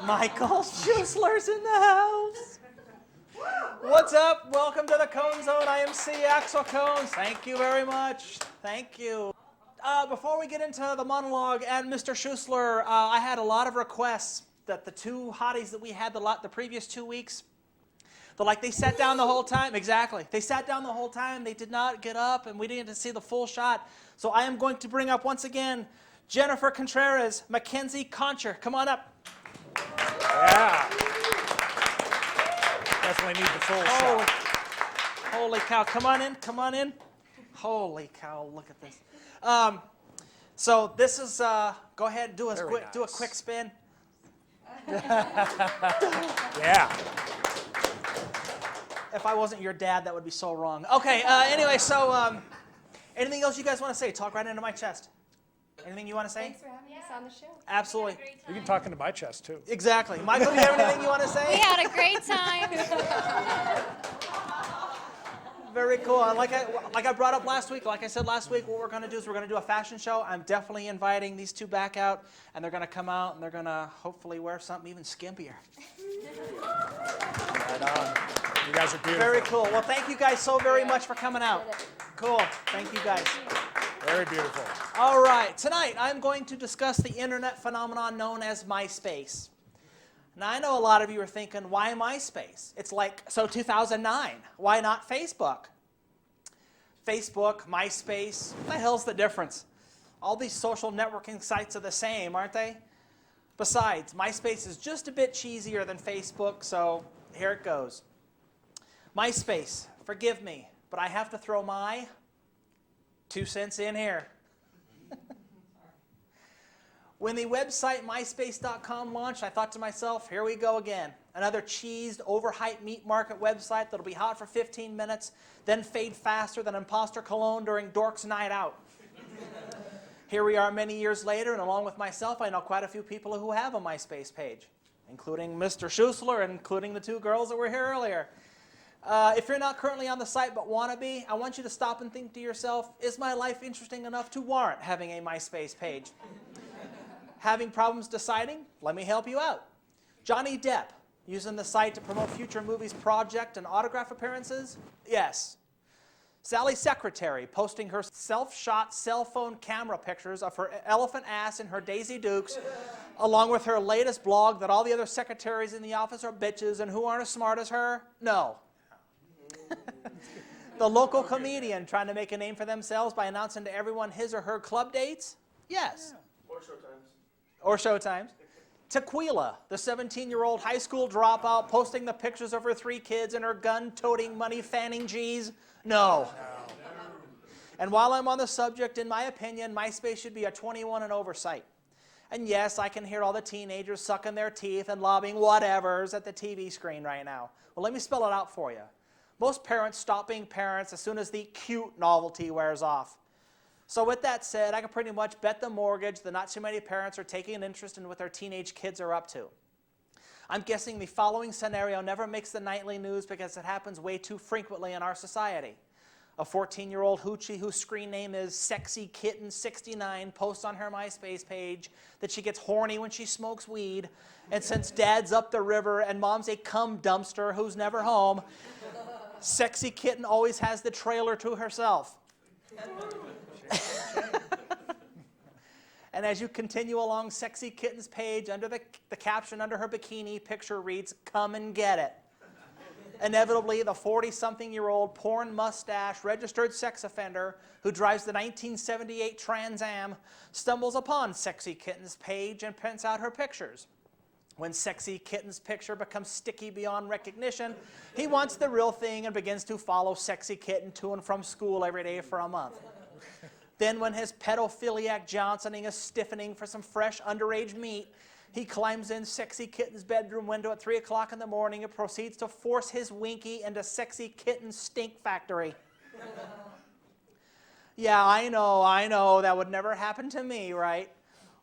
Michael Schuessler's in the house. What's up? Welcome to the Cone Zone. I am Axl Cones. Thank you very much. Thank you. Before we get into the monologue and Mr. Schuessler, I had a lot of requests that the two hotties that we had the previous 2 weeks, they sat down the whole time. Exactly. They sat down the whole time. They did not get up, and we didn't get to see the full shot. So I am going to bring up once again Jennifer Contreras, Mackenzie Concher. Come on up. Yeah. Definitely need the full shot. Holy cow. Come on in. Come on in. Holy cow. Look at this. So this is, go ahead, do a quick spin. Yeah. If I wasn't your dad, that would be so wrong. Okay, anyway, so anything else you guys want to say? Talk right into my chest. Anything you want to say? Thanks for having us on the show. Absolutely. You can talk into my chest, too. Exactly. Michael, do you have anything you want to say? We had a great time. Very cool. Like I brought up last week, like I said last week, what we're going to do is we're going to do a fashion show. I'm definitely inviting these two back out, and they're going to come out, and they're going to hopefully wear something even skimpier. Right on. You guys are beautiful. Very cool. Well, thank you guys so very much for coming out. Cool. Thank you guys. Very beautiful. All right. Tonight, I'm going to discuss the internet phenomenon known as Myspace. Now, I know a lot of you are thinking, why MySpace? It's like, so 2009. Why not Facebook? Facebook, MySpace, what the hell's the difference? All these social networking sites are the same, aren't they? Besides, MySpace is just a bit cheesier than Facebook, so here it goes. MySpace, forgive me, but I have to throw my 2 cents in here. When the website myspace.com launched, I thought to myself, here we go again. Another cheesed, overhyped meat market website that'll be hot for 15 minutes, then fade faster than imposter cologne during Dork's Night Out. Here we are many years later, and along with myself, I know quite a few people who have a MySpace page, including Mr. Schuessler and including the two girls that were here earlier. If you're not currently on the site but want to be, I want you to stop and think to yourself, is my life interesting enough to warrant having a MySpace page? Having problems deciding? Let me help you out. Johnny Depp, using the site to promote future movies project and autograph appearances? Yes. Sally's secretary, posting her self-shot cell phone camera pictures of her elephant ass in her Daisy Dukes, along with her latest blog that all the other secretaries in the office are bitches and who aren't as smart as her? No. The local comedian trying to make a name for themselves by announcing to everyone his or her club dates? Yes. Or showtimes. Tequila, the 17-year-old high school dropout, posting the pictures of her 3 kids and her gun-toting, money-fanning G's? No. And while I'm on the subject, in my opinion, MySpace should be a 21 and over site. And yes, I can hear all the teenagers sucking their teeth and lobbing whatevers at the TV screen right now. Well, let me spell it out for you. Most parents stop being parents as soon as the cute novelty wears off. So with that said, I can pretty much bet the mortgage that not too many parents are taking an interest in what their teenage kids are up to. I'm guessing the following scenario never makes the nightly news because it happens way too frequently in our society. A 14-year-old hoochie whose screen name is Sexy Kitten 69 posts on her MySpace page that she gets horny when she smokes weed, and since dad's up the river and mom's a cum dumpster who's never home, Sexy Kitten always has the trailer to herself. And as you continue along Sexy Kitten's page, under the caption under her bikini picture reads, "Come and get it." Inevitably, the 40-something-year-old porn mustache registered sex offender who drives the 1978 Trans Am stumbles upon Sexy Kitten's page and prints out her pictures. When Sexy Kitten's picture becomes sticky beyond recognition, he wants the real thing and begins to follow Sexy Kitten to and from school every day for a month. Then when his pedophiliac Johnsoning is stiffening for some fresh underage meat, he climbs in Sexy Kitten's bedroom window at 3 o'clock in the morning and proceeds to force his winky into Sexy Kitten's stink factory. Yeah, I know, that would never happen to me, right?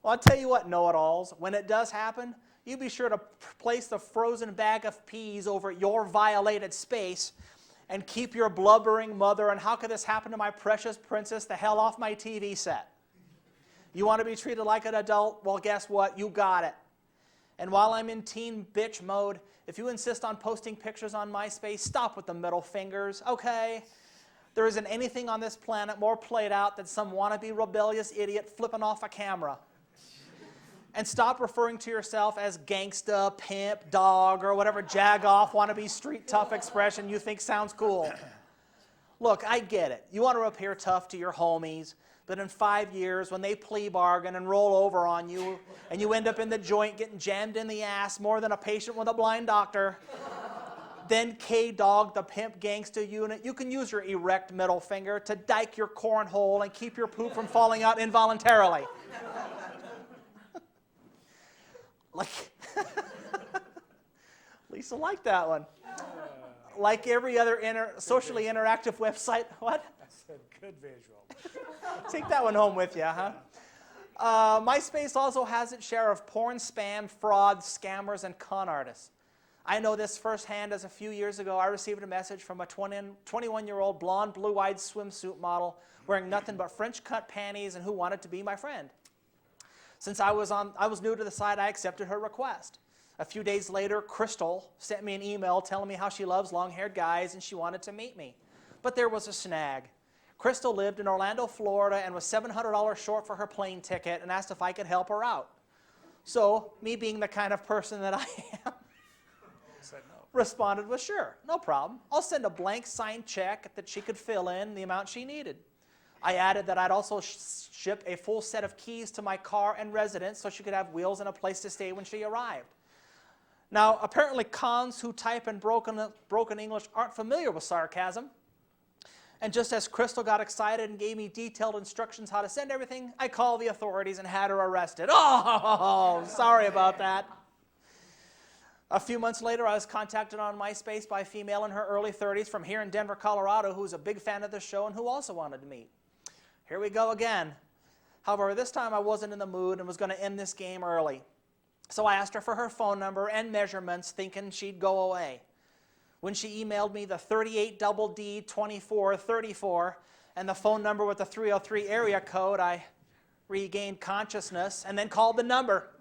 Well, I'll tell you what, know-it-alls, when it does happen, you be sure to place the frozen bag of peas over your violated space and keep your blubbering mother and how could this happen to my precious princess the hell off my TV set. You want to be treated like an adult? Well, guess what? You got it. And while I'm in teen bitch mode, if you insist on posting pictures on MySpace, stop with the middle fingers, okay? There isn't anything on this planet more played out than some wannabe rebellious idiot flipping off a camera. And stop referring to yourself as gangsta, pimp, dog, or whatever jag-off wannabe street tough expression you think sounds cool. Look, I get it. You want to appear tough to your homies, but in 5 years, when they plea bargain and roll over on you, and you end up in the joint getting jammed in the ass more than a patient with a blind doctor, then K-Dog, the pimp gangsta unit, you can use your erect middle finger to dike your cornhole and keep your poop from falling out involuntarily. Like, Lisa liked that one. Like every other socially interactive website. What? I said good visual. Take that one home with you, huh? MySpace also has its share of porn, spam, fraud, scammers, and con artists. I know this firsthand as a few years ago I received a message from a 21-year-old blonde, blue-eyed swimsuit model wearing nothing but French cut panties and who wanted to be my friend. Since I was new to the site, I accepted her request. A few days later, Crystal sent me an email telling me how she loves long-haired guys and she wanted to meet me. But there was a snag. Crystal lived in Orlando, Florida, and was $700 short for her plane ticket and asked if I could help her out. So, me being the kind of person that I am, Said no. responded with, sure, no problem. I'll send a blank signed check that she could fill in the amount she needed. I added that I'd also ship a full set of keys to my car and residence so she could have wheels and a place to stay when she arrived. Now, apparently cons who type in broken English aren't familiar with sarcasm. And just as Crystal got excited and gave me detailed instructions how to send everything, I called the authorities and had her arrested. Oh, sorry about that. A few months later, I was contacted on MySpace by a female in her early 30s from here in Denver, Colorado, who was a big fan of the show and who also wanted to meet. Here we go again. However, this time I wasn't in the mood and was going to end this game early. So I asked her for her phone number and measurements, thinking she'd go away. When she emailed me the 38DD2434 and the phone number with the 303 area code, I regained consciousness and then called the number.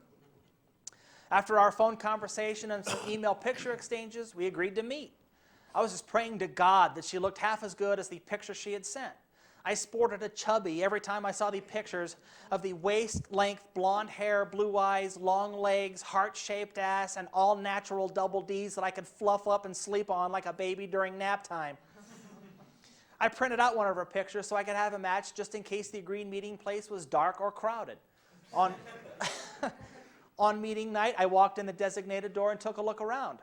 After our phone conversation and some email picture exchanges, we agreed to meet. I was just praying to God that she looked half as good as the picture she had sent. I sported a chubby every time I saw the pictures of the waist-length blonde hair, blue eyes, long legs, heart-shaped ass, and all-natural double Ds that I could fluff up and sleep on like a baby during nap time. I printed out one of her pictures so I could have a match just in case the agreed meeting place was dark or crowded. On meeting night, I walked in the designated door and took a look around.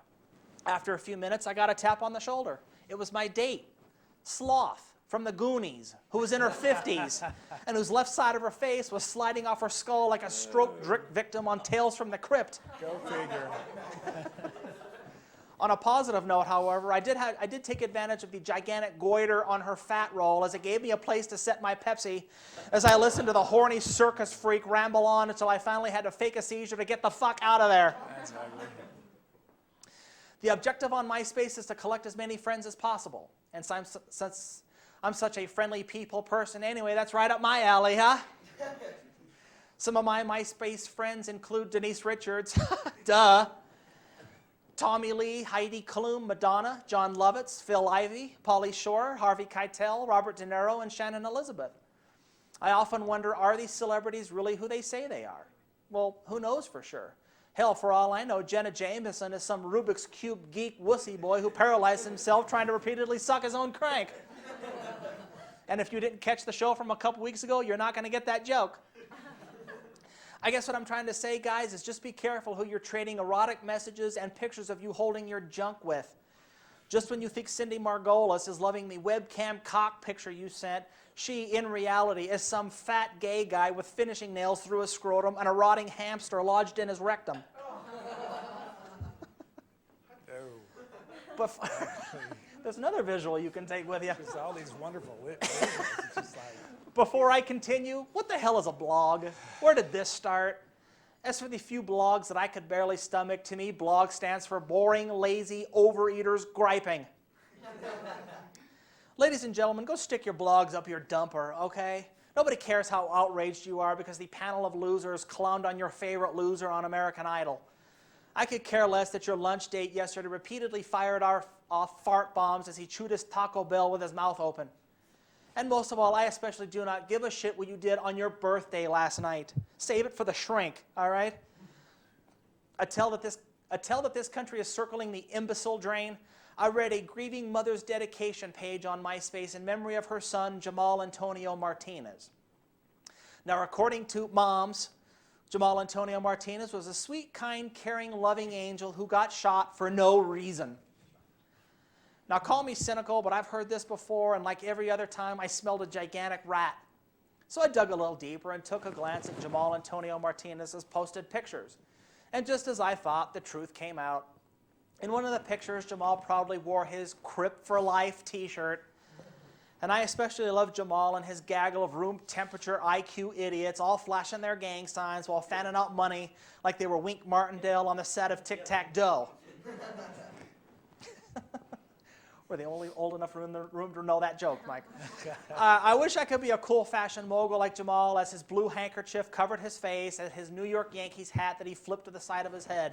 After a few minutes, I got a tap on the shoulder. It was my date, Sloth, from the Goonies, who was in her 50s and whose left side of her face was sliding off her skull like a stroke victim on Tales from the Crypt. Go figure. On a positive note, however, I did take advantage of the gigantic goiter on her fat roll as it gave me a place to set my Pepsi as I listened to the horny circus freak ramble on until I finally had to fake a seizure to get the fuck out of there. That's ugly. The objective on MySpace is to collect as many friends as possible. And since I'm such a friendly people person anyway, that's right up my alley, huh? Some of my MySpace friends include Denise Richards, duh, Tommy Lee, Heidi Klum, Madonna, John Lovitz, Phil Ivey, Pauly Shore, Harvey Keitel, Robert De Niro, and Shannon Elizabeth. I often wonder, are these celebrities really who they say they are? Well, who knows for sure? Hell, for all I know, Jenna Jameson is some Rubik's Cube geek wussy boy who paralyzed himself trying to repeatedly suck his own crank. And if you didn't catch the show from a couple weeks ago, you're not going to get that joke. I guess what I'm trying to say, guys, is just be careful who you're trading erotic messages and pictures of you holding your junk with. Just when you think Cindy Margolis is loving the webcam cock picture you sent, she, in reality, is some fat gay guy with finishing nails through his scrotum and a rotting hamster lodged in his rectum. But there's another visual you can take with you. There's all these wonderful visuals. It's just like, Before I continue, what the hell is a blog? Where did this start? As for the few blogs that I could barely stomach, to me, blog stands for boring, lazy, overeaters griping. Ladies and gentlemen, go stick your blogs up your dumper, okay? Nobody cares how outraged you are because the panel of losers clowned on your favorite loser on American Idol. I could care less that your lunch date yesterday repeatedly fired off fart bombs as he chewed his Taco Bell with his mouth open. And most of all, I especially do not give a shit what you did on your birthday last night. Save it for the shrink, all right? I tell that this country is circling the imbecile drain. I read a grieving mother's dedication page on Myspace in memory of her son, Jamal Antonio Martinez. Now, according to moms, Jamal Antonio Martinez was a sweet, kind, caring, loving angel who got shot for no reason. Now, call me cynical, but I've heard this before, and like every other time, I smelled a gigantic rat. So I dug a little deeper and took a glance at Jamal Antonio Martinez's posted pictures. And just as I thought, the truth came out. In one of the pictures, Jamal proudly wore his Crip for Life t-shirt. And I especially love Jamal and his gaggle of room temperature IQ idiots all flashing their gang signs while fanning out money like they were Wink Martindale on the set of Tic-Tac-Doe. We're the only old enough in the room to know that joke, Mike. I wish I could be a cool fashion mogul like Jamal as his blue handkerchief covered his face and his New York Yankees hat that he flipped to the side of his head.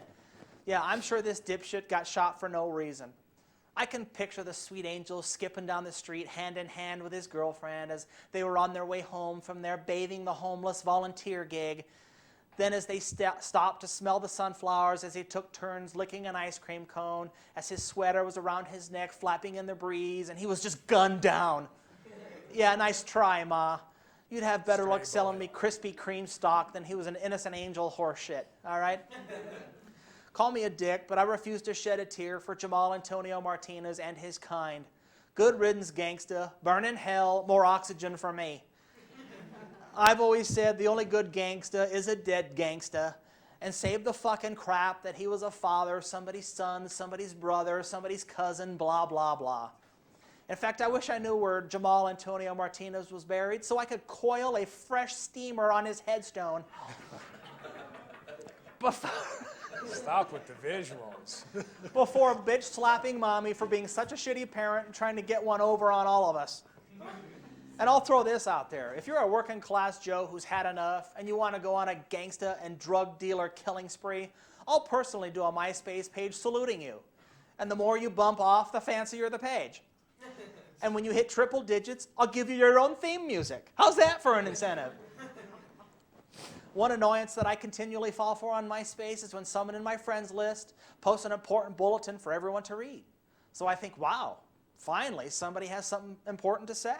Yeah, I'm sure this dipshit got shot for no reason. I can picture the sweet angel skipping down the street hand in hand with his girlfriend as they were on their way home from their bathing the homeless volunteer gig. Then as they stopped to smell the sunflowers as he took turns licking an ice cream cone, as his sweater was around his neck flapping in the breeze and he was just gunned down. Yeah, nice try, Ma. You'd have better luck selling me Krispy Kreme stock than he was an innocent angel horse shit, all right? Call me a dick, but I refuse to shed a tear for Jamal Antonio Martinez and his kind. Good riddance, gangsta. Burn in hell, more oxygen for me. I've always said the only good gangsta is a dead gangsta. And save the fucking crap that he was a father, somebody's son, somebody's brother, somebody's cousin, blah, blah, blah. In fact, I wish I knew where Jamal Antonio Martinez was buried so I could coil a fresh steamer on his headstone. Stop with the visuals. Before bitch slapping mommy for being such a shitty parent and trying to get one over on all of us. And I'll throw this out there. If you're a working class Joe who's had enough and you want to go on a gangsta and drug dealer killing spree, I'll personally do a MySpace page saluting you. And the more you bump off, the fancier the page. And when you hit triple digits, I'll give you your own theme music. How's that for an incentive? One annoyance that I continually fall for on MySpace is when someone in my friends list posts an important bulletin for everyone to read. So I think, wow, finally somebody has something important to say.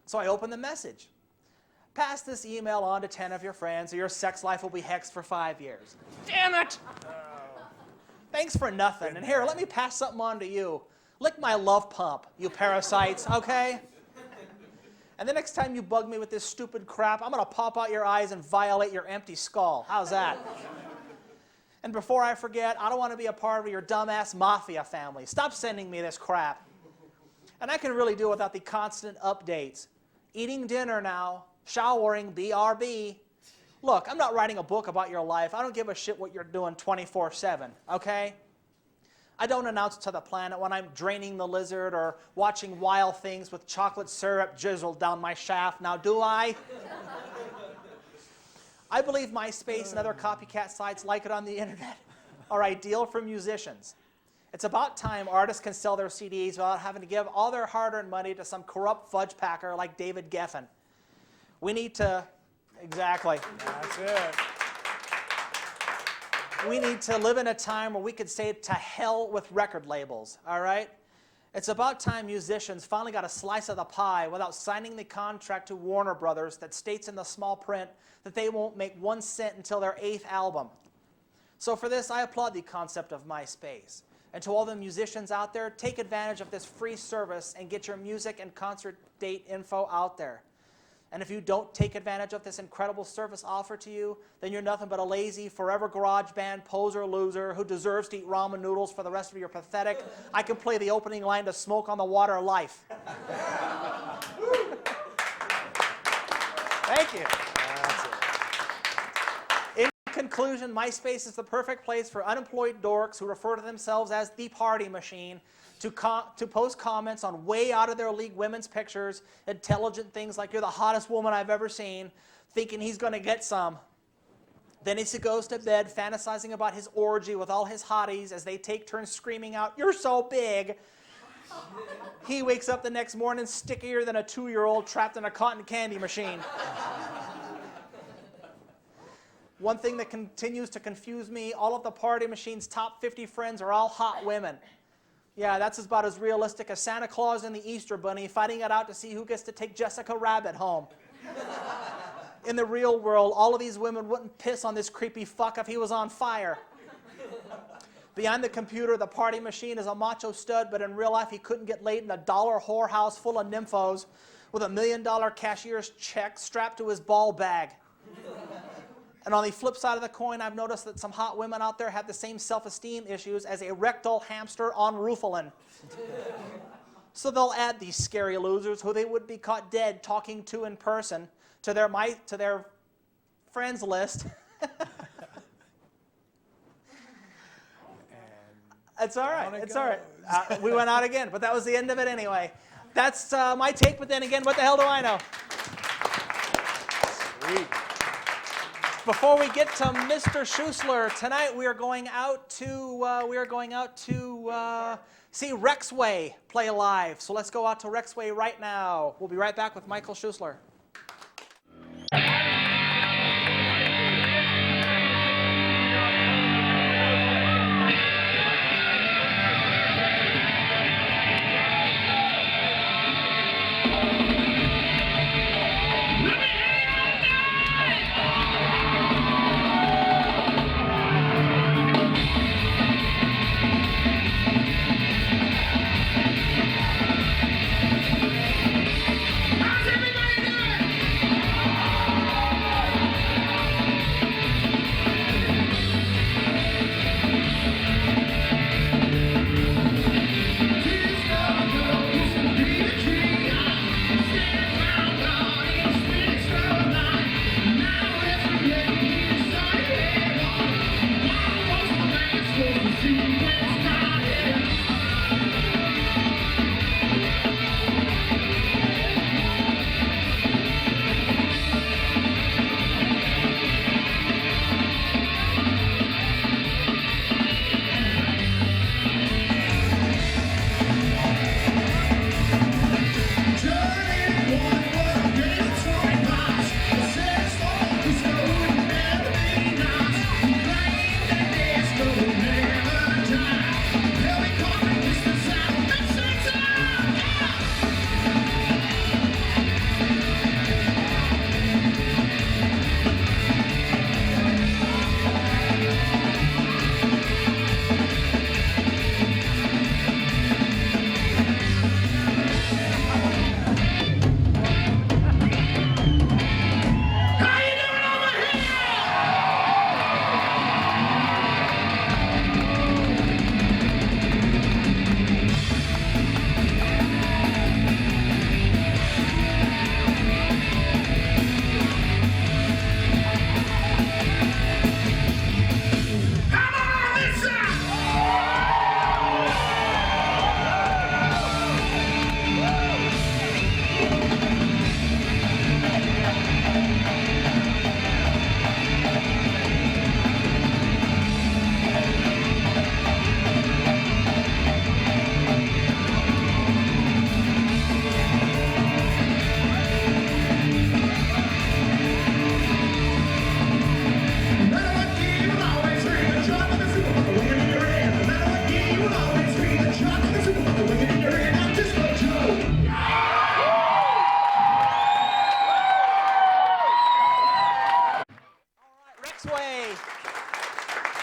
So I open the message. Pass this email on to 10 of your friends or your sex life will be hexed for 5 years. Damn it! Thanks for nothing. And here, let me pass something on to you. Lick my love pump, you parasites, okay? And the next time you bug me with this stupid crap, I'm going to pop out your eyes and violate your empty skull. How's that? And before I forget, I don't want to be a part of your dumbass mafia family. Stop sending me this crap. And I can really do without the constant updates. Eating dinner now, showering, BRB. Look, I'm not writing a book about your life. I don't give a shit what you're doing 24/7, okay? I don't announce to the planet when I'm draining the lizard or watching wild things with chocolate syrup drizzled down my shaft. Now, do I? I believe MySpace and other copycat sites like it on the internet are ideal for musicians. It's about time artists can sell their CDs without having to give all their hard-earned money to some corrupt fudge packer like David Geffen. We need to, exactly. That's it. We need to live in a time where we could say to hell with record labels, all right? It's about time musicians finally got a slice of the pie without signing the contract to Warner Brothers that states in the small print that they won't make 1 cent until their 8th album. So for this, I applaud the concept of MySpace. And to all the musicians out there, take advantage of this free service and get your music and concert date info out there. And if you don't take advantage of this incredible service offered to you, then you're nothing but a lazy, forever garage band poser loser who deserves to eat ramen noodles for the rest of your pathetic, I can play the opening line to Smoke on the Water life. Thank you. In conclusion, MySpace is the perfect place for unemployed dorks who refer to themselves as the party machine to post comments on way out of their league women's pictures, intelligent things like you're the hottest woman I've ever seen, thinking he's going to get some. Then he goes to bed fantasizing about his orgy with all his hotties as they take turns screaming out, "You're so big." He wakes up the next morning stickier than a 2-year-old trapped in a cotton candy machine. One thing that continues to confuse me, all of the party machine's top 50 friends are all hot women. Yeah, that's about as realistic as Santa Claus and the Easter Bunny fighting it out to see who gets to take Jessica Rabbit home. In the real world, all of these women wouldn't piss on this creepy fuck if he was on fire. Behind the computer, the party machine is a macho stud, but in real life, he couldn't get laid in a dollar whorehouse full of nymphos with $1 million cashier's check strapped to his ball bag. And on the flip side of the coin, I've noticed that some hot women out there have the same self-esteem issues as a rectal hamster on Rufalin. So they'll add these scary losers who they would be caught dead talking to in person to their friends list. It's all right. It's all right. We went out again, but that was the end of it anyway. That's my take, but then again, what the hell do I know? Sweet. Before we get to Mr. Schuessler, tonight we are going out to see Rexway play live. So let's go out to Rexway right now. We'll be right back with Michael Schuessler.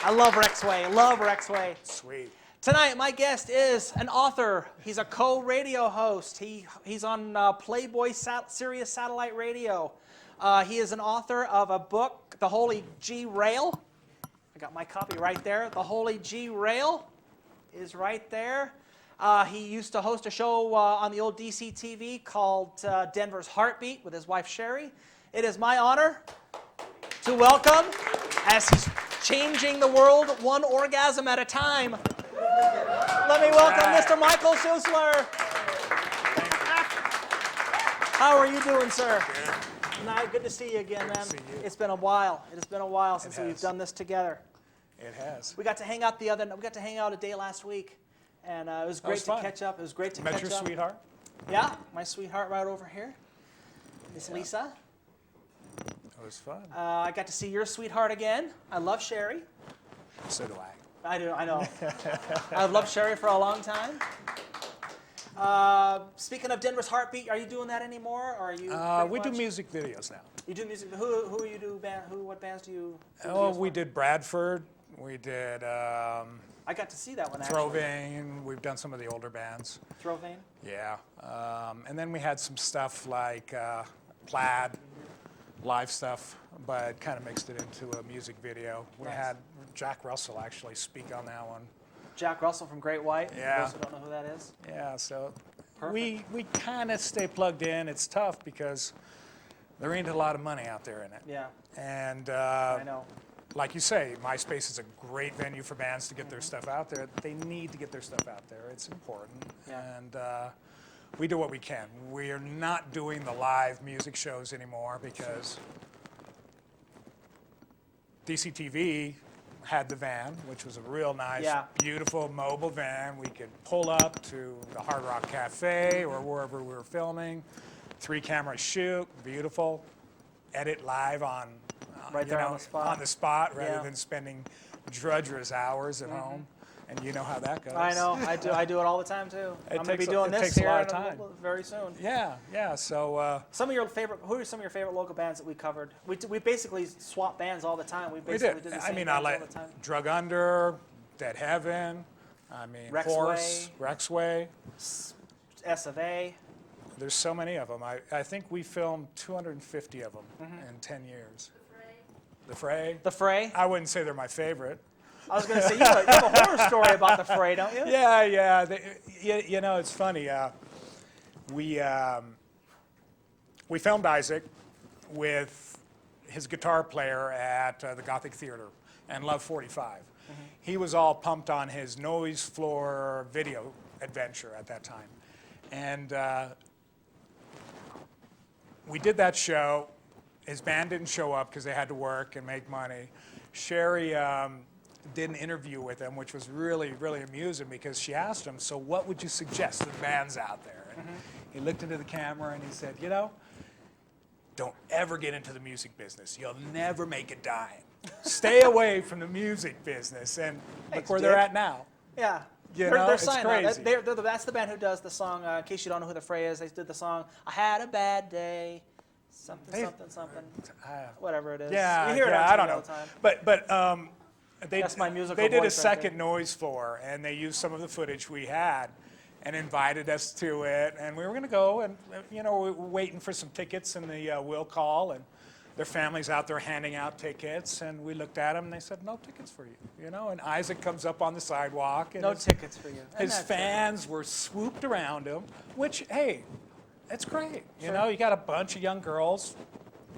I love Rexway. Love Rexway. Sweet. Tonight, my guest is an author. He's a co-radio host. He's on Playboy Sirius Satellite Radio. He is an author of a book, The Holy G Rail. I got my copy right there. The Holy G Rail is right there. He used to host a show on the old DC TV called Denver's Heartbeat with his wife Sherry. It is my honor to welcome, as he's changing the world one orgasm at a time, let me welcome Mr. Michael Schuessler. How are you doing, sir? Good. Good to see you again, man. to see you. It's been a while. It has been a while since we've has. done this together. It has. We got to hang out a day last week, and it was great was to fun. catch up. It was great to Met catch your up. sweetheart? Yeah, my sweetheart right over here, Miss Lisa. It was fun. I got to see your sweetheart again. I love Sherry. So do I. I do. I know. I've loved Sherry for a long time. Speaking of Denver's Heartbeat, are you doing that anymore, or are you? We do music videos now. You do music. Who you do? What bands do you? Do Oh, videos we for? did Bradford. We did I got to see that one actually. Throwvane. We've done some of the older bands. Throwvane. Yeah. And then we had some stuff like Plaid, live stuff, but kind of mixed it into a music video. We Nice. had Jack Russell actually speak on that one. Jack Russell from Great White. Yeah. For those who don't know who that is. Yeah, so Perfect. we kind of stay plugged in. It's tough because there ain't a lot of money out there in it. Yeah, And I know. like you say, Myspace is a great venue for bands to get their stuff out there. They need to get their stuff out there. It's important. Yeah. And we do what we can. We are not doing the live music shows anymore because DCTV had the van, which was a real nice, Yeah. beautiful mobile van. We could pull up to the Hard Rock Cafe or wherever we were filming. 3-camera shoot, beautiful. Edit live on, Right there on the spot. on the spot rather Yeah. than spending drudgerous hours at home. And you know how that goes. I know. I do it all the time too. It I'm gonna be takes a- doing it this takes a here lot of in time. very soon. Yeah, yeah. So Some of your favorite. Who are some of your favorite local bands that we covered? We basically swap bands all the time. We we basically did. did the I same mean, I bands all like the time. Drug Under, Dead Heaven. I mean, Rexway. Horse, Rexway. S of A. There's so many of them. I think we filmed 250 of them in 10 years. The Fray. The Fray. I wouldn't say they're my favorite. I was gonna say you have a horror story about the Fray, don't you? Yeah, yeah. You know, it's funny. We filmed Isaac with his guitar player at the Gothic Theater and Love 45. He was all pumped on his Noise Floor video adventure at that time. And we did that show. His band didn't show up because they had to work and make money. Sherry did an interview with him, which was really, really amusing because she asked him, so what would you suggest to the bands out there? And he looked into the camera and he said, you know, don't ever get into the music business. You'll never make a dime. Stay away from the music business. And look Thanks, where they're Dick. at now. Yeah. You they're, know, they're it's signed on. crazy. That's the band who does the song. In case you don't know who the Fray is, they did the song. I had a bad day. Something, They- something. Uh, Whatever it is. Yeah, you hear it on yeah, TV I don't all know. the time. But That's my musical they did a voice right second Noise Floor, and they used some of the footage we had and invited us to it. And we were going to go, and you know, we were waiting for some tickets in the will call, and their families out there handing out tickets. And we looked at them, and they said, no tickets for you. You know, and Isaac comes up on the sidewalk, and No tickets for you. And his that's it. fans were swooped around him, which, hey, it's great. You Sure. know, you got a bunch of young girls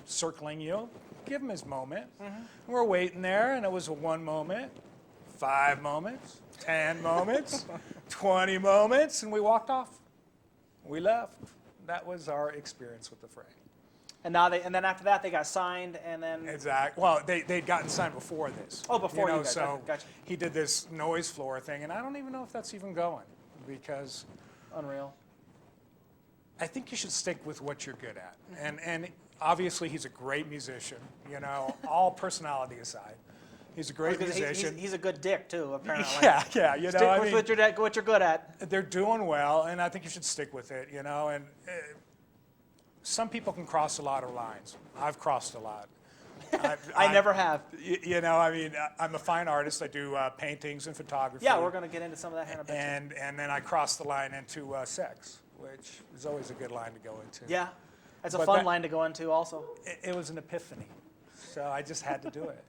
circling you. Give him his moment. We're waiting there, and it was a 1 moment, 5 moments, 10 moments, 20 moments, and we walked off. We left. That was our experience with the Fray. And then after that they got signed, and then Exactly. Well, they'd gotten signed before this. Oh, before you guys. So Gotcha. he did this Noise Floor thing, and I don't even know if that's even going because unreal. I think you should stick with what you're good at. And obviously he's a great musician, you know, all personality aside. He's a great Because musician. he's a good dick too, apparently. Yeah, you know, Stick I with mean, what you're good at. they're doing well, and I think you should stick with it, you know, and some people can cross a lot of lines. I've crossed a lot. I never have. You know, I mean, I'm a fine artist. I do paintings and photography. Yeah, we're going to get into some of that here in a bit. And then I crossed the line into sex, which is always a good line to go into. Yeah, that's a But fun that- line to go into also. It was an epiphany, so I just had to do it.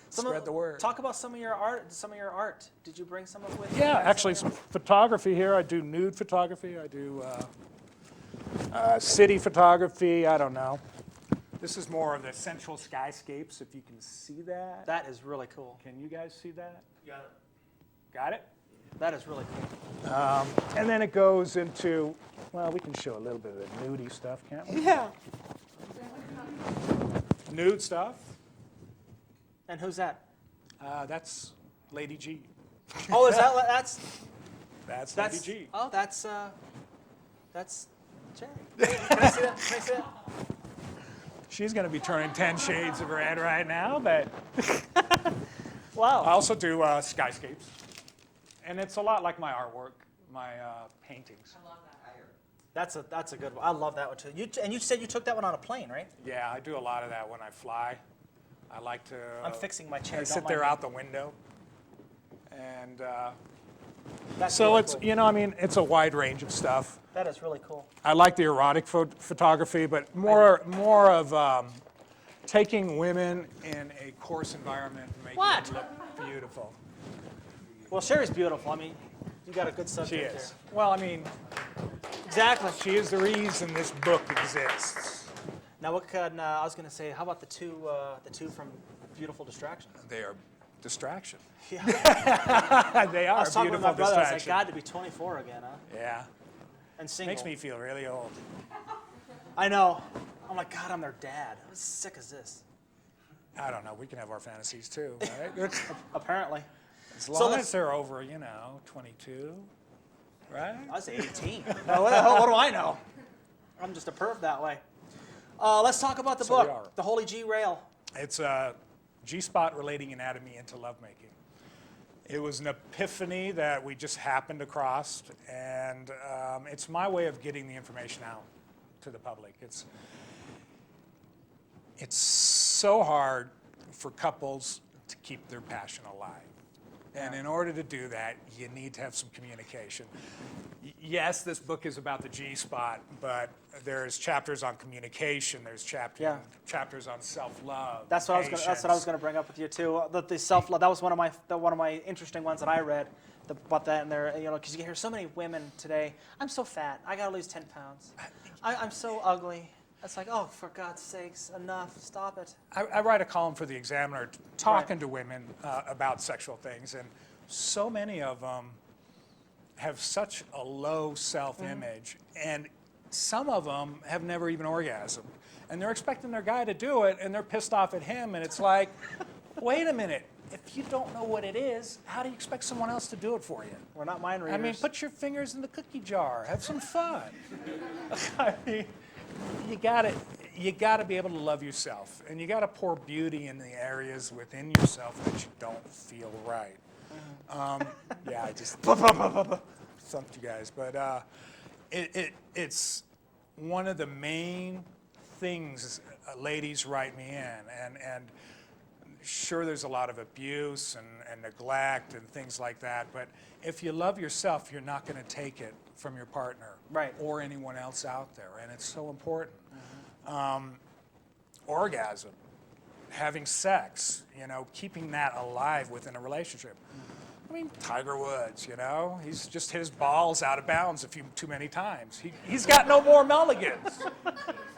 Some Spread the word. Talk about some of your art. Did you bring some of it with you? Yeah, actually, some photography here. I do nude photography. I do city photography. I don't know. This is more of the central skyscapes, if you can see that. That is really cool. Can you guys see that? Got it. Got it? That is really cool. And then it goes into, well, we can show a little bit of the nudie stuff, can't we? Yeah. nude stuff. And who's that? That's Lady G. Oh, is that That's that's Lady G. Oh, that's Jerry. Can I see that? Can I see that? She's going to be turning 10 shades of red right now, but Wow. I also do skyscapes. And it's a lot like my artwork, my paintings. That's a good one. I love that one too. You said you took that one on a plane, right? Yeah, I do a lot of that when I fly. I like to... I'm fixing my chair. I Don't sit mind there me. out the window. And That's so really it's, cool. you know, I mean, it's a wide range of stuff. That is really cool. I like the erotic photography, but more of taking women in a coarse environment and making What? them look beautiful. Well, Sherry's beautiful. I mean, you got a good She subject is. here. Well, I mean, Exactly. she is the reason this book exists. Now, what could I was going to say? How about the two from Beautiful Distractions? They are distraction. Yeah. They I are was talking with beautiful my brother. I was like, distraction. God, to be 24 again, huh? Yeah. And single. Makes me feel really old. I know. I'm like, God, I'm their dad. I'm as sick as this. I don't know. We can have our fantasies too, right? Apparently. As long let's- as they're over, 22, right? I was 18. What the hell? What do I know? I'm just a perv that way. Let's talk about the So we book, are. The Holy G Rail. It's a G-spot relating anatomy into lovemaking. It was an epiphany that we just happened across, and it's my way of getting the information out to the public. It's so hard for couples to keep their passion alive. And in order to do that, you need to have some communication. Yes, this book is about the G-spot, but there's chapters on communication. There's chapters on self-love. That's what I was gonna. That's what I was going to bring up with you too. The self-love. That was one of my interesting ones that I read about that. And there, because you hear so many women today. I'm so fat. I got to lose 10 pounds. I'm so ugly. It's like, oh, for God's sakes, enough. Stop it. I write a column for the Examiner talking to women about sexual things, and so many of them have such a low self-image, and some of them have never even orgasmed. And they're expecting their guy to do it, and they're pissed off at him, and it's like, wait a minute. If you don't know what it is, how do you expect someone else to do it for you? We're not mind readers. I mean, put your fingers in the cookie jar. Have some fun. I mean, you gotta be able to love yourself, and you gotta pour beauty in the areas within yourself that you don't feel right. Yeah, I just thumped you guys, but it's one of the main things ladies write me in, and sure, there's a lot of abuse and neglect and things like that, but if you love yourself, you're not going to take it from your partner or anyone else out there, and it's so important. Orgasm, having sex, keeping that alive within a relationship. I mean, Tiger Woods, he's just hit his balls out of bounds a few too many times. He's got no more mulligans,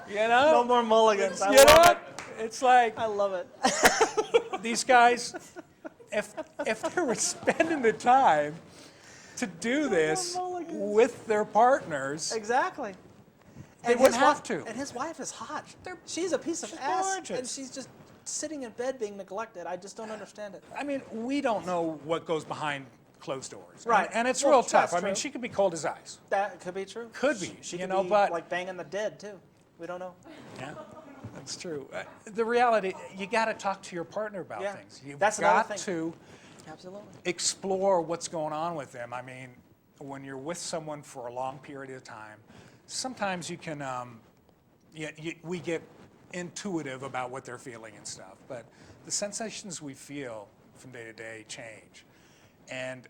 No more mulligans. I you love know? it. It's like I love it. these guys, if they were spending the time to do this with their partners, Exactly. they wouldn't have to. And his wife is hot. She's a piece of she's ass, gorgeous. and she's just sitting in bed being neglected. I just don't understand it. I mean, we don't know what goes behind closed doors. Right. And it's Well, real tough. that's I mean, true. she could be cold as ice. That could be true. Could be. She you could know, be but like banging the dead too. We don't know. yeah, that's true. The reality, you got to talk to your partner about Yeah. things. You've That's another got thing. to Absolutely. explore what's going on with them. I mean, when you're with someone for a long period of time, sometimes you can, we get intuitive about what they're feeling and stuff, but the sensations we feel from day to day change. And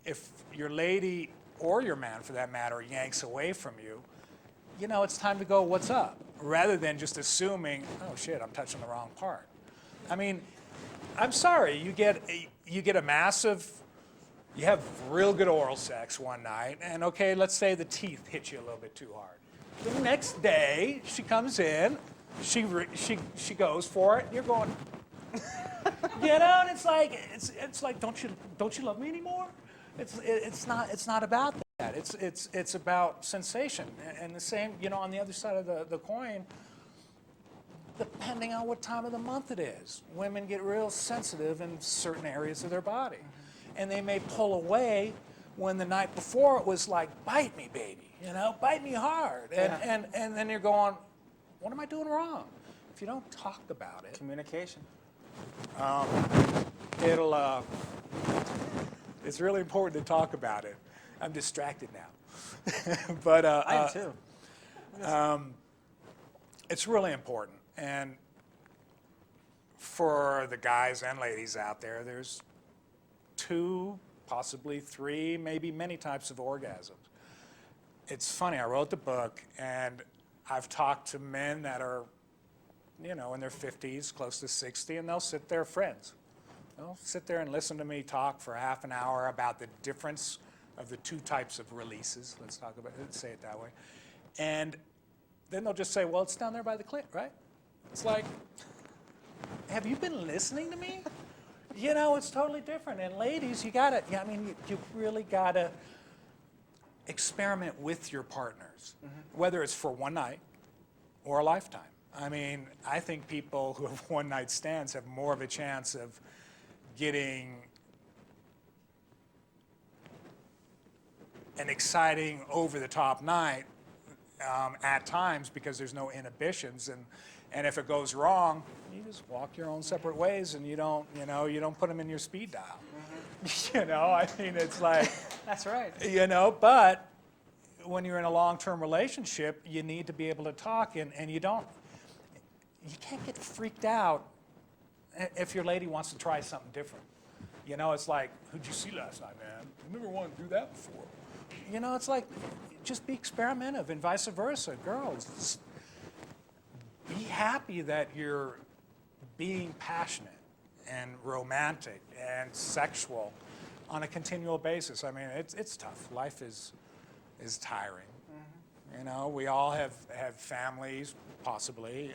if your lady, or your man for that matter, yanks away from you, it's time to go, what's up? Rather than just assuming, oh shit, I'm touching the wrong part. I mean, I'm sorry, you get a massive, you have real good oral sex one night, and okay, let's say the teeth hit you a little bit too hard. The next day, she comes in, she goes for it, and you're going, and it's like, don't you love me anymore? It's not about that. It's about sensation, and the same, on the other side of the coin, depending on what time of the month it is. Women get real sensitive in certain areas of their body. And they may pull away when the night before it was like, bite me, baby, bite me hard. And then you're going, what am I doing wrong? If you don't talk about it. Communication. It's really important to talk about it. I'm distracted now. But I am too. it's really important. And for the guys and ladies out there, there's 2, possibly 3, maybe many types of orgasms. It's funny, I wrote the book, and I've talked to men that are, in their 50s, close to 60, and they'll sit there, friends. They'll sit there and listen to me talk for half an hour about the difference of the 2 types of releases. Let's say it that way. And then they'll just say, well, it's down there by the clit, right? It's like, have you been listening to me? It's totally different. And ladies, you really gotta experiment with your partners, whether it's for one night or a lifetime. I think people who have one-night stands have more of a chance of getting an exciting, over-the-top night at times because there's no inhibitions, and if it goes wrong, you just walk your own separate ways, and you don't put them in your speed dial. It's like That's right. But when you're in a long-term relationship, you need to be able to talk, and you can't get freaked out if your lady wants to try something different. It's like, who'd you see last night, man? I never wanted to do that before. It's like, just be experimentative, and vice versa. Girls, be happy that you're being passionate and romantic and sexual on a continual basis. It's tough. Life is tiring. We all have families, possibly,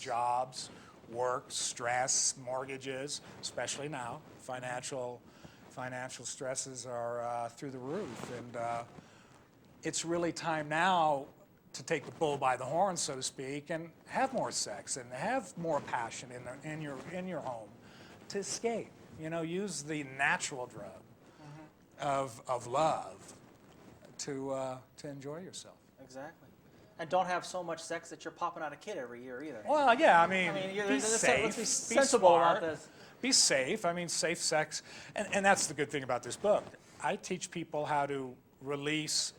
jobs, work, stress, mortgages, especially now. Financial stresses are through the roof, and it's really time now to take the bull by the horns, so to speak, and have more sex and have more passion in your home to escape. Use the natural drug of love to enjoy yourself. Exactly. And don't have so much sex that you're popping out a kid every year either. Well, yeah, be let's safe, be sensible about this. Be safe. Safe sex. And that's the good thing about this book. I teach people how to release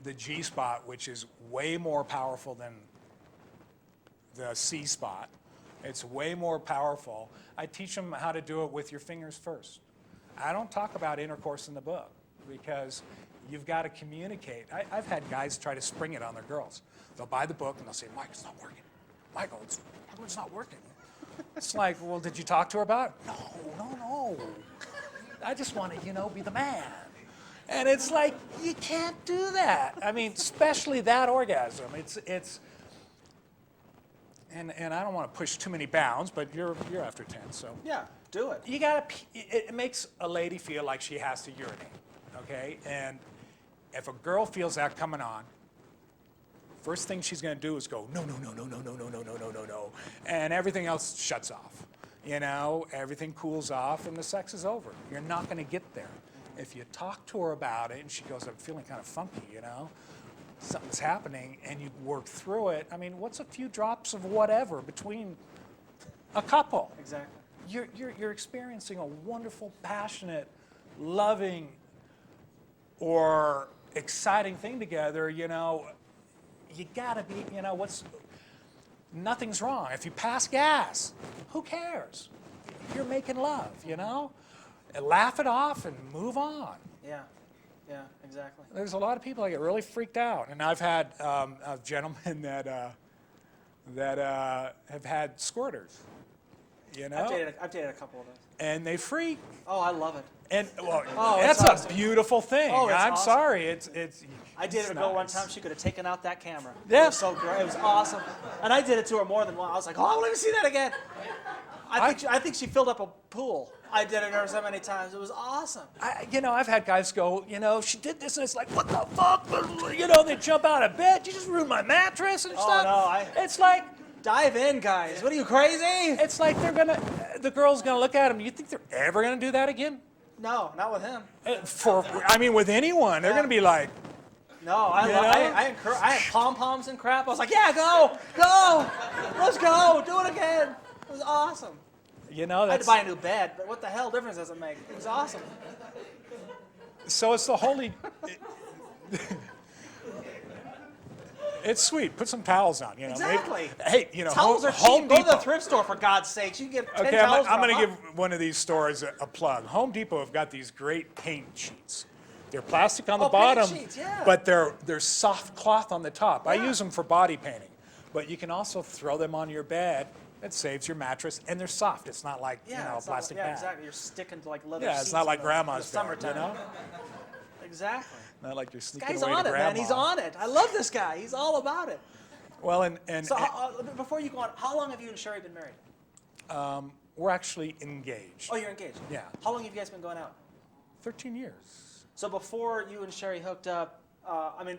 the G spot, which is way more powerful than the C spot. It's way more powerful. I teach them how to do it with your fingers first. I don't talk about intercourse in the book because you've got to communicate. I've had guys try to spring it on their girls. They'll buy the book and they'll say, Mike, it's not working. Michael, it's not working. It's like, well, did you talk to her about it? No. I just want to, be the man. And it's like, you can't do that. Especially that orgasm. And I don't want to push too many bounds, but you're after 10, so. Yeah, do it. It makes a lady feel like she has to urinate, okay? And if a girl feels that coming on, first thing she's going to do is go, no, and everything else shuts off. Everything cools off, and the sex is over. You're not going to get there. If you talk to her about it, and she goes, I'm feeling kind of funky, something's happening, and you work through it. What's a few drops of whatever between a couple? Exactly. You're experiencing a wonderful, passionate, loving, or exciting thing together. You gotta be. Nothing's wrong. If you pass gas, who cares? You're making love. And laugh it off and move on. Yeah, exactly. There's a lot of people that get really freaked out, and I've had gentlemen that have had squirters. I've dated a couple of those. And they freak. Oh, I love it. And it's that's awesome. a beautiful thing. Oh, it's I'm awesome. sorry. It's. I dated a girl nice. one time. She could have taken out that camera. Yeah. It was so great. It was awesome. And I did it to her more than once. I was like, oh, I want to see that again. I think she filled up a pool. I did it to her so many times. It was awesome. I've had guys go, she did this, and it's like, what the fuck? They jump out of bed. You just ruined my mattress and stuff. No, It's like, Dive in, guys. What are you, crazy? It's like the girl's gonna look at him. You think they're ever gonna do that again? No, not with him. With anyone, they're gonna be like, No, I had pom-poms and crap. I was like, yeah, go, let's go, do it again. It was awesome. you know, I had that's to buy a new bed, but what the hell difference does it make? It was awesome. so it's the holy. It's sweet. Put some towels on, you know. Exactly. Hey, you know, Towels are Home cheap. Go to the Depot. thrift store, for God's sakes. You can get 10 Okay, towels I'm for going to $1. give one of these stores a plug. Home Depot have got these great paint sheets. They're plastic on the paint bottom, sheets, yeah. but they're soft cloth on the top. I Yeah. use them for body painting, but you can also throw them on your bed. It saves your mattress, and they're soft. It's not like Yeah, you know, a it's not- plastic yeah, bag. exactly. You're sticking to like leather Yeah, seats it's not like in the grandma's bed, summertime. you know? Exactly. Not like you're sneaking Guy's away to on it, grandma. man. He's on it. I love this guy. He's all about it. Well, and So before you go on, how long have you and Sherry been married? we're actually engaged. Oh, you're engaged. Yeah. How long have you guys been going out? 13 years. So before you and Sherry hooked up, I mean,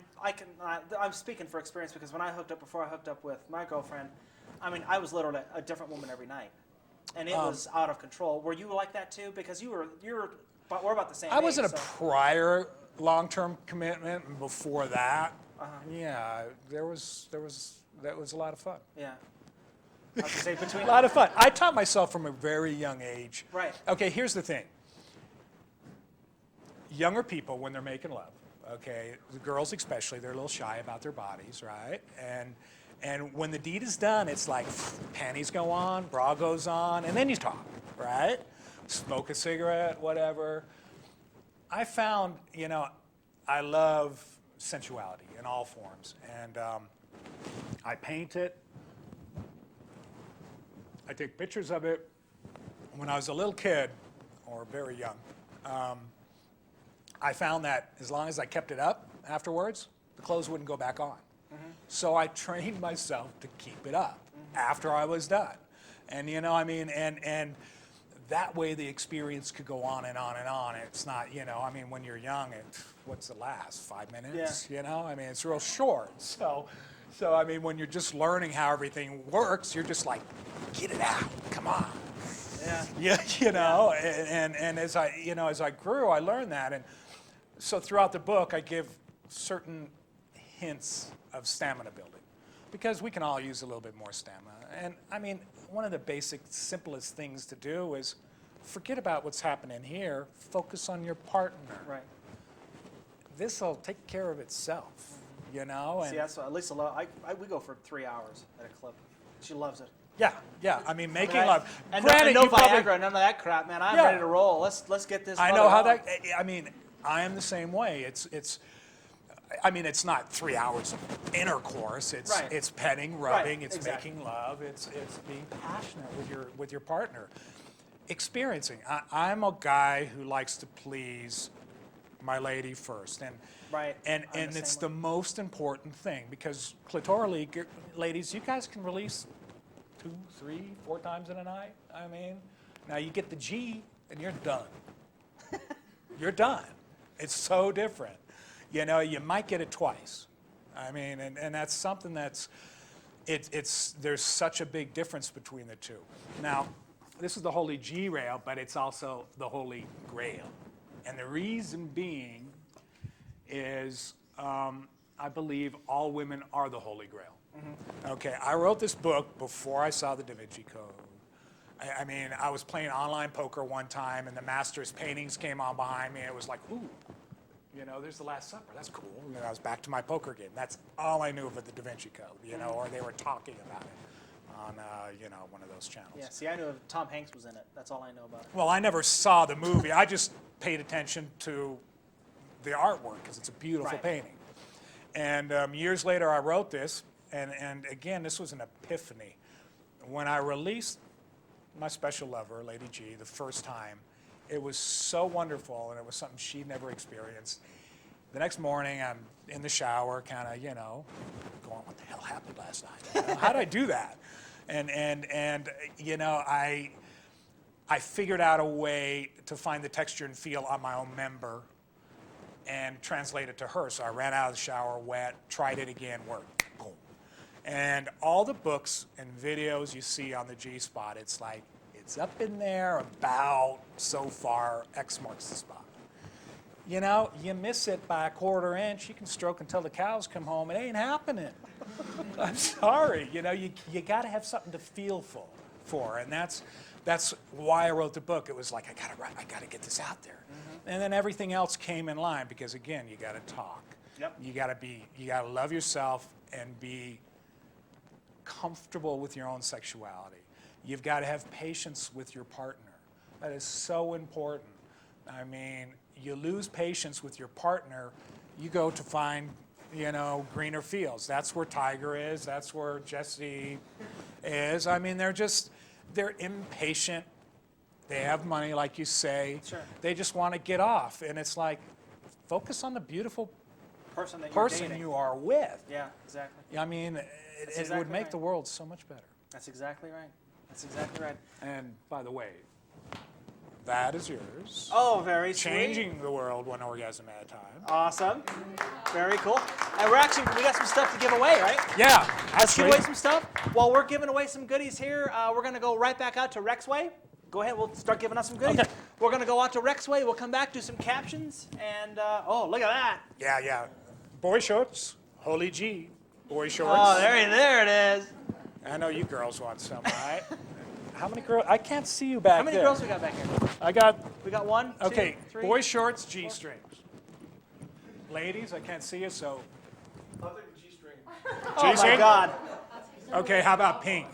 I'm speaking for experience because when I hooked up, before I hooked up with my girlfriend, I mean, I was literally a different woman every night, and it was out of control. Were you like that too? Because we're about the same age. I was in a so- prior long-term commitment, and before that, yeah, that was a lot of fun. Yeah. I was gonna say between. A lot of fun. I taught myself from a very young age. Right. Okay, here's the thing. Younger people, when they're making love, okay, the girls especially, they're a little shy about their bodies, right? And when the deed is done, it's like panties go on, bra goes on, and then you talk, right? Smoke a cigarette, whatever. I found, you know, I love sensuality in all forms, and I paint it. I take pictures of it. When I was a little kid, or very young, I found that as long as I kept it up afterwards, the clothes wouldn't go back on. So I trained myself to keep it up after I was done. And you know, I mean, and that way the experience could go on and on and on. It's not, you know, I mean, when you're young, what's the last, 5 minutes? Yeah. You know, I mean, it's real short. So I mean, when you're just learning how everything works, you're just like, get it out, come on. Yeah. Yeah, you know, and as I grew, I learned that, and so throughout the book, I give certain hints of stamina building, because we can all use a little bit more stamina. And I mean, one of the basic, simplest things to do is forget about what's happening here. Focus on your partner. Right. This will take care of itself, you know. And See, that's what, at least we go for 3 hours at a clip. She loves it. yeah. I mean, making Right. love. And Granted, no you probably- Viagra, none of that crap, man. I'm Yeah. ready to roll. Let's get this. I know how mother that. on. I mean, I am the same way. I mean, it's not 3 hours of intercourse. It's Right. it's petting, rubbing. Right, It's exactly. making love. It's being passionate with your partner. Experiencing. I'm a guy who likes to please my lady first, and Right. and I'm the it's same the most important thing, because clitorally, ladies, you guys can release 2, 3, 4 times in a night. I mean, now you get the G and you're done. You're done. It's so different. You know, you might get it twice. I mean, and that's something that's, there's such a big difference between the two. Now, this is the Holy G rail, but it's also the Holy Grail. And the reason being is, I believe all women are the Holy Grail. Okay, I wrote this book before I saw the Da Vinci Code. I mean, I was playing online poker one time, and the master's paintings came on behind me, and it was like, ooh, you know, there's the Last Supper. That's cool. And then I was back to my poker game. That's all I knew of the Da Vinci Code, you know, or they were talking about it on, you know, one of those channels. Yeah. See, I knew Tom Hanks was in it. That's all I know about it. Well, I never saw the movie. I just paid attention to the artwork because it's a beautiful Right. painting. And years later, I wrote this, and again, this was an epiphany. When I released my special lover, Lady G, the first time, it was so wonderful, and it was something she'd never experienced. The next morning, I'm in the shower, kind of, you know, going, what the hell happened last night? You know, how did I do that? And you know, I figured out a way to find the texture and feel on my own member and translate it to her. So I ran out of the shower wet, tried it again, worked, boom. And all the books and videos you see on the G-spot, it's like, it's up in there about so far, X marks the spot. You know, you miss it by a quarter inch, you can stroke until the cows come home. It ain't happening. I'm sorry. You know, you got to have something to feel for. And that's why I wrote the book. It was like, I got to get this out there. And then everything else came in line because, again, you got to talk. Yep. You got to love yourself and be comfortable with your own sexuality. You've got to have patience with your partner. That is so important. I mean, you lose patience with your partner, you go to find, you know, greener fields. That's where Tiger is. That's where Jesse is. I mean, they're impatient. They have money, like you say. Sure. They just want to get off. And it's like, focus on the beautiful Person that you're person dating. you are with. Yeah, exactly. I mean, it exactly would make right. the world so much better. That's exactly right. That's exactly right. And by the way, that is yours. Oh, very sweet. Changing the world one orgasm at a time. Awesome. Very cool. And we got some stuff to give away, right? Yeah, Let's give actually. away some stuff. While we're giving away some goodies here, we're going to go right back out to Rexway. Go ahead, we'll start giving us some goodies. Okay. We're going to go out to Rexway. We'll come back, do some captions, and oh, look at that. Yeah. Boy shorts, holy G. Boy shorts. Oh, there it is. I know you girls want some, right? How many girls? I can't see you back How many there. girls we got back here? We got one, two, okay, three. boy shorts, G-strings. Ladies, I can't see you, so. I'll take the G-string. Oh, my G-string? God. Okay, how about pink?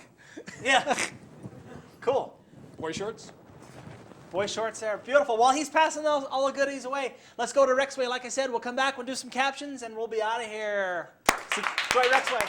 Yeah. Cool. Boy shorts? Boy shorts there. Beautiful. While he's passing all the goodies away, let's go to Rexway. Like I said, we'll come back, we'll do some captions, and we'll be out of here. Enjoy Rexway.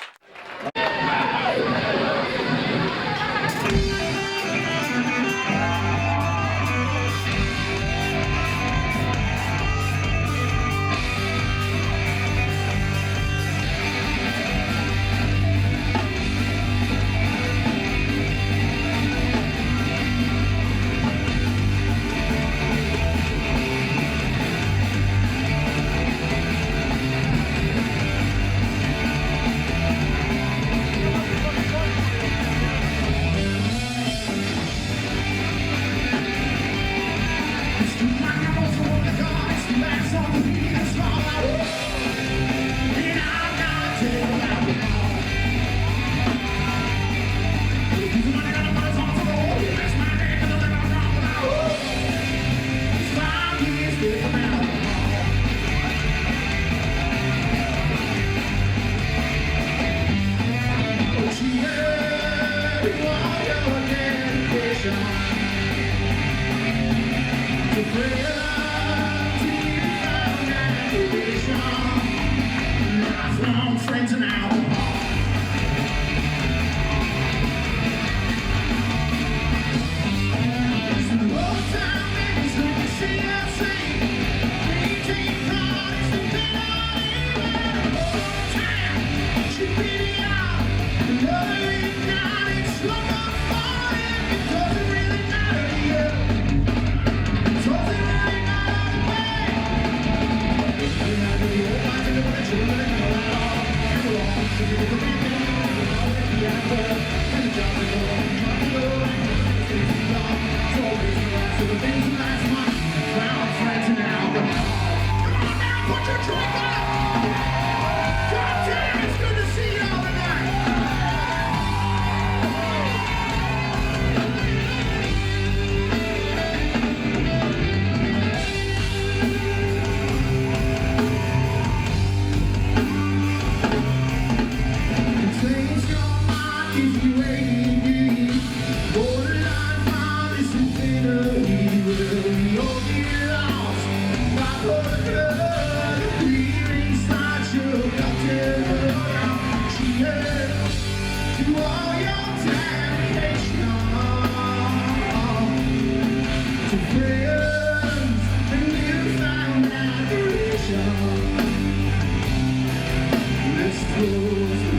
Let's go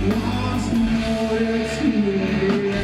once more to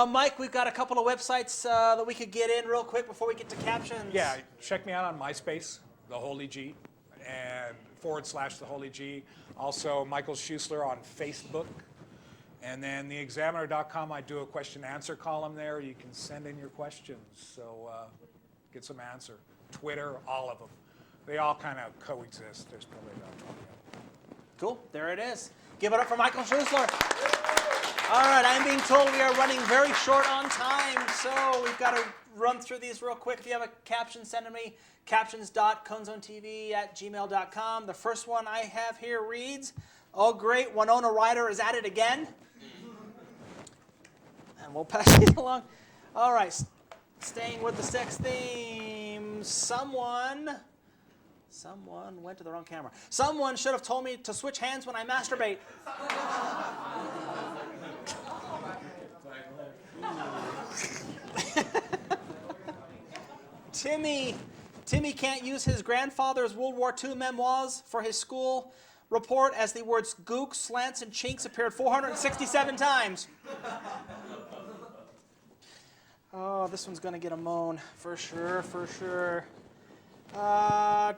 Mike, we've got a couple of websites that we could get in real quick before we get to captions. Yeah, check me out on Myspace, The Holy G, and / The Holy G. Also, Michael Schuessler on Facebook. And then theexaminer.com, I do a question and answer column there. You can send in your questions, so get some answer. Twitter, all of them. They all kind of coexist. There's probably about 20 of them. Cool, there it is. Give it up for Michael Schuessler. All right, I'm being told we are running very short on time, so we've got to run through these real quick. If you have a caption, send it to me, captions.conezonetv@gmail.com. The first one I have here reads, "Oh great, Winona Ryder is at it again." And we'll pass these along. All right, staying with the sex theme, someone went to the wrong camera. Someone should have told me to switch hands when I masturbate. Timmy can't use his grandfather's World War II memoirs for his school report as the words gook, slants, and chinks appeared 467 times. Oh, this one's going to get a moan, for sure. No.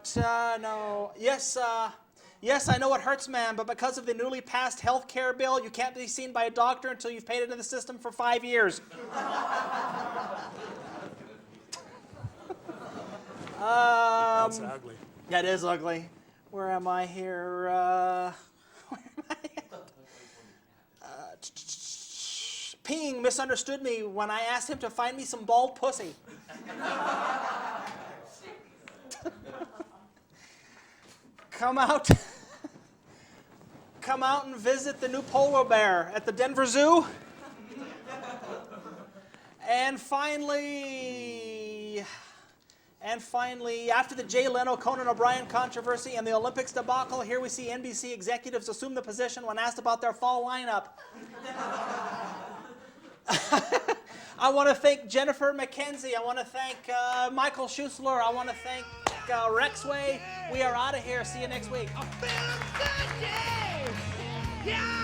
Yes, I know it hurts, man, but because of the newly passed health care bill, you can't be seen by a doctor until you've paid into the system for 5 years. That's ugly. That is ugly. Where am I here? Where am I at? Peeing misunderstood me when I asked him to find me some bald pussy. Come out and visit the new polar bear at the Denver Zoo. And finally, after the Jay Leno, Conan O'Brien controversy and the Olympics debacle, here we see NBC executives assume the position when asked about their fall lineup. I want to thank Jennifer McKenzie. I want to thank Michael Schuessler. I want to thank Rexway. We are out of here. See you next week. I feel a good day. Yeah.